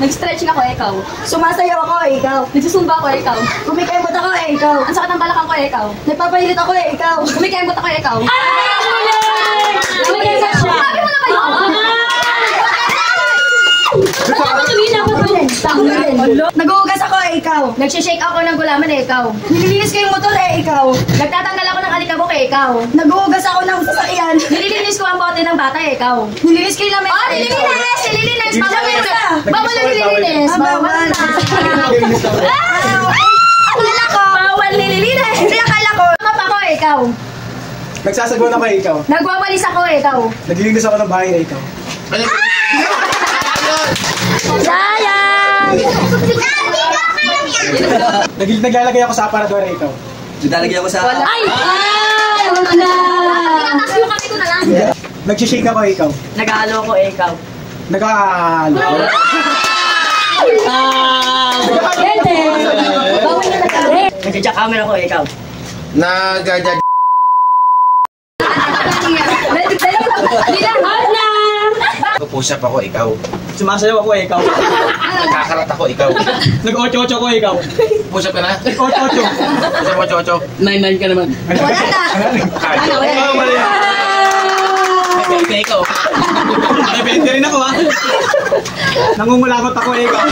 Nag-stretching ako, ikaw. Sumasayaw ako, ikaw. Nagsusumba ako, ikaw. Kumikembot ako, ikaw. Ang sakit ng balakang ko, ikaw. Nagpapahilit ako, ikaw. Kumikembot ako, ikaw. Sabi mo na kayo! Nag-uugas ako, ikaw. Nagsishake ako ng gulaman, ikaw. Nililinis ko yung motor, ikaw. Nagtatanggal ako ng alikabok, ikaw. Nag-uugas ako ng sasakyan. Nililinis ko ang bote ng bata, ikaw. Nililis ko yung lamesa. Oh, nililinis! Nililinis! Nililinis! Bawal na nililinis! Bawal. Akala ko. Bawal nililinis! Hindi, akala ko. Makap ako, ikaw. Nagsasagwan ako, ikaw. Nagwawalis ako, ikaw. Naglilinis ako ng bahay, ikaw. Sayang! Naglalagay ako sa aparador, ikaw. Naglalagay ako sa... Ay! Wala! Tatas yung kami ko na lang. Nagsishake ako, ikaw. Nag-aalo ako, ikaw. Nag-aalo. Pwede! Bawal na nag-aalo. Nagja-camera ako, ikaw. Hot na! Nag-push up ako, ikaw. Sumasayaw ako, ikaw. Nagkakarat ako, ikaw. Nag-ocho-ocho ko, ikaw. Push up ka na? Nag-ocho-ocho. Push up, ocho-ocho. 9-9 ka naman. Wala na. Kaya ikaw. May 20 rin ako, ha? Nangungulangot ako, ikaw.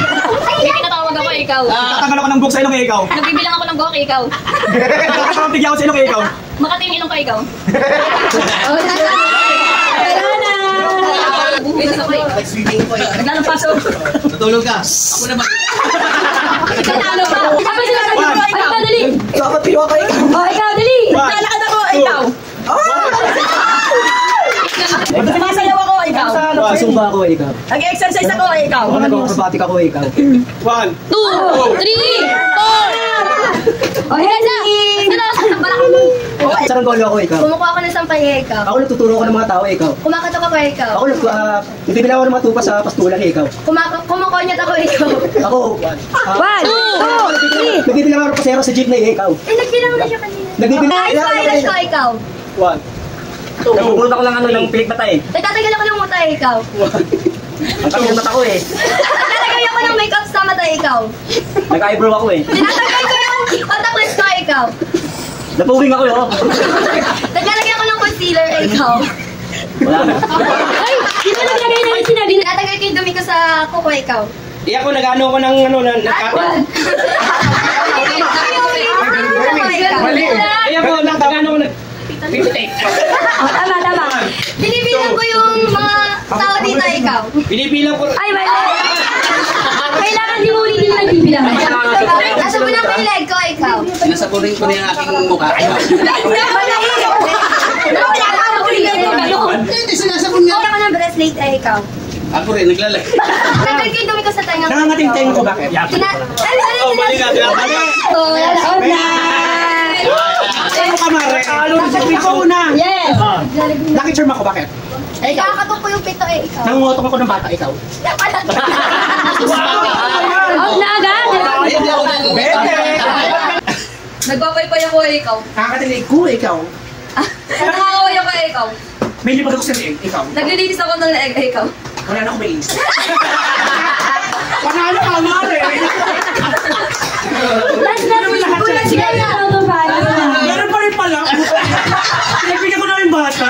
May pinatawag ako, ikaw. Tatanggal ako ng book sa ilong, ikaw. Nagbibilang ako ng gok, ikaw. Nakakampigyan ako sa ilong, ikaw. Makati yung ilong ko, ikaw. Wala na. Buhugas ako, ikaw. Nag-swimming ko, ikaw. Naglalapasok. Natulog ka. Ako naman. Ikaw talo ka. Ikaw ba sila One. Ay, ikaw, dali. Kakapilo ako, ikaw. Oh, ikaw, dali. One. Naglalakad ako, ikaw. Sumasayaw ako, ikaw. Sumba ako, ikaw. Nag-exercise ako, ikaw. Ako nag-acrobatic ako, ikaw. 1, 2, 3, 4. Oh, heads up. Sino? Balakang mo. Saranggola ako, ikaw. Kumukuha ako ng sampay, ikaw. Ako nagtuturo ko ng mga tao, ikaw. Kumakatok ako, ikaw. Ako nagbibilang ako ng mga tupa sa pastulan, ikaw. Kumukonyat ako, ikaw. Ako, 1, 2, 3. nagbibilang ako ng pasero sa jeepney, ikaw. Eh, nagbilang mo na siya kanina. Nagbibilang Eyelash ko, ikaw. 1. Nagpupulot ako ng ng pilik mata eh. Nagtatagal ako ng mata, ikaw. Ang kami ng mata ko eh. Nagtatagal ako ng makeup sa mata, ikaw. Nag-eyebrow ako eh. Tinatanggal ko yung contact lens ko, ikaw. Napuging ako yun. Naglalagay ako ng concealer, ikaw. Wala na. Ay! Di ba naglagay na yung sinabi? Tinatanggal ko yung dumi ko sa kuko, ikaw. Di ako nag-ano ko ng ano, nag-cut. Mali. Di ako nag-ano ko ng... Tama. Binibilang ko yung mga tao dito, ikaw. Binibilang ko... Ay, mali. Kailangan di mo ulitin na nagbibilang. Nasa mo ng leg ko, ikaw. Nasabunin ko na yung aking mukha. Hindi, sinasabon nga. Wala ka ng bracelet, ikaw. Ako rin, naglalagay. Nagtagay ko yung dumi ko sa tenga. Nangangating tenga ko, bakit? Oh, mali nga. Ano ka, Mare? Ikaw una. Yes. Nakicharm ako, bakit? Kakatok ko yung pito, ikaw. Nangungotong ako ng bata, ikaw. Out na agad. Nagpapaypay ako, ikaw. Kakatilig ko, ikaw. Nakakaway ako, ikaw. May limag ako sa leeg, ikaw. Naglilinis ako ng leg, ikaw. Wala na ako may list. Panalo ka, Mare! Last na rin lahat siya. Sige na. Meron pa rin pala. Pinagbigyan ko na yung bata.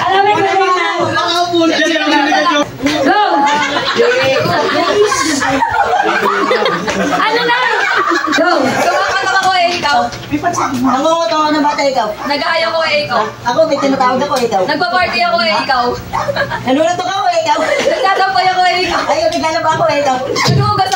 Alam mo yung Go! Ano na? Go! Kumakatok ako, ikaw. Nangungot ako ng bata, ikaw. Nag-aaya ko, ikaw. Ako, may tinatawag ako, ikaw. Nagpa-party ako, ikaw. Nanunatok ako, ikaw. Nagtatampay ako, ikaw. Ay, naglalaba ako, ikaw. Naghuhugas